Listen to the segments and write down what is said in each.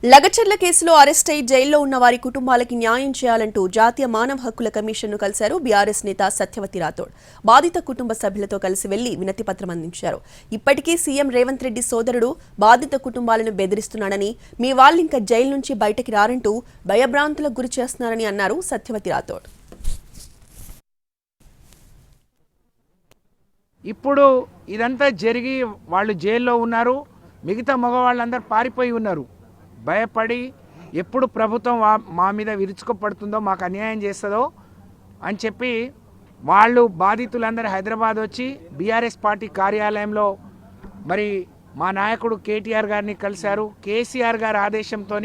లగచర్ల కేసులో అరెస్ట్ అయి జైల్లో ఉన్న వారి కుటుంబాలకి న్యాయం చేయాలంటూ జాతీయ మానవ హక్కుల కమిషన్ను కలిశారు బీఆర్ఎస్ నేత సత్యవతి రాథోడ్. బాధిత కుటుంబ సభ్యులతో కలిసి వెళ్లి వినతి పత్రం అందించారు. ఇప్పటికీ సీఎం రేవంత్ రెడ్డి సోదరుడు బాధిత కుటుంబాలను బెదిరిస్తున్నాడని, మీ వాళ్ళింకా జైలు నుంచి బయటకి రారంటూ భయభ్రాంతులకు గురి చేస్తున్నారని అన్నారు సత్యవతి రాథోడ్. ఇప్పుడు ఇదంతా జరిగి వాళ్ళు జైల్లో ఉన్నారు, మిగతా మగవాళ్ళందరూ పారిపోయి ఉన్నారు. భయపడి ఎప్పుడు ప్రభుత్వం మా మీద విరుచుకుపడుతుందో, మాకు అన్యాయం చేస్తుందో అని చెప్పి వాళ్ళు బాధితులందరూ హైదరాబాద్ వచ్చి బీఆర్ఎస్ పార్టీ కార్యాలయంలో మరి మా నాయకుడు కేటీఆర్ గారిని కలిశారు. కేసీఆర్ గారి ఆదేశంతో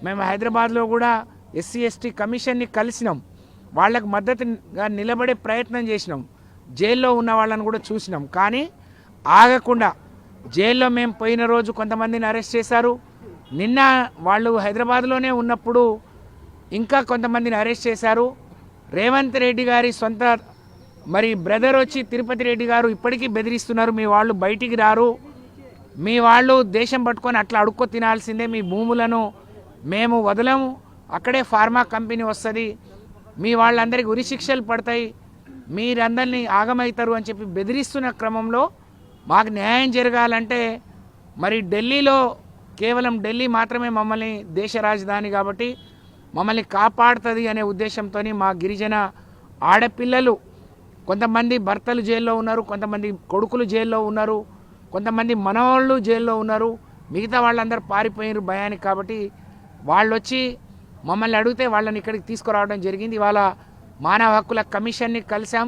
మేము హైదరాబాద్లో కూడా ఎస్సీ ఎస్టీ కమిషన్ని కలిసినాం. వాళ్ళకు మద్దతుగా నిలబడే ప్రయత్నం చేసినాం. జైల్లో ఉన్న వాళ్ళని కూడా చూసినాం. కానీ ఆగకుండా జైల్లో మేము పోయిన రోజు కొంతమందిని అరెస్ట్ చేశారు. నిన్న వాళ్ళు హైదరాబాద్లోనే ఉన్నప్పుడు ఇంకా కొంతమందిని అరెస్ట్ చేశారు. రేవంత్ రెడ్డి గారి సొంత మరి బ్రదర్ వచ్చి తిరుపతి రెడ్డి గారు ఇప్పటికీ బెదిరిస్తున్నారు, మీ వాళ్ళు బయటికి రారు, మీ వాళ్ళు దేశం పట్టుకొని అట్లా అడుక్కో తినాల్సిందే, మీ భూములను మేము వదలము, అక్కడే ఫార్మా కంపెనీ వస్తుంది, మీ వాళ్ళందరికీ ఉరిశిక్షలు పడతాయి, మీరందరినీ ఆగమవుతారు అని చెప్పి బెదిరిస్తున్న క్రమంలో మాకు న్యాయం జరగాలంటే మరి ఢిల్లీలో కేవలం ఢిల్లీ మాత్రమే మమ్మల్ని దేశ రాజధాని కాబట్టి మమ్మల్ని కాపాడుతుంది అనే ఉద్దేశంతో మా గిరిజన ఆడపిల్లలు కొంతమంది భర్తలు జైల్లో ఉన్నారు, కొంతమంది కొడుకులు జైల్లో ఉన్నారు, కొంతమంది మనవాళ్ళు జైల్లో ఉన్నారు, మిగతా వాళ్ళందరూ పారిపోయినారు భయానికి. కాబట్టి వాళ్ళు వచ్చి మమ్మల్ని అడిగితే వాళ్ళని ఇక్కడికి తీసుకురావడం జరిగింది. ఇవాళ మానవ హక్కుల కమిషన్ని కలిసాం.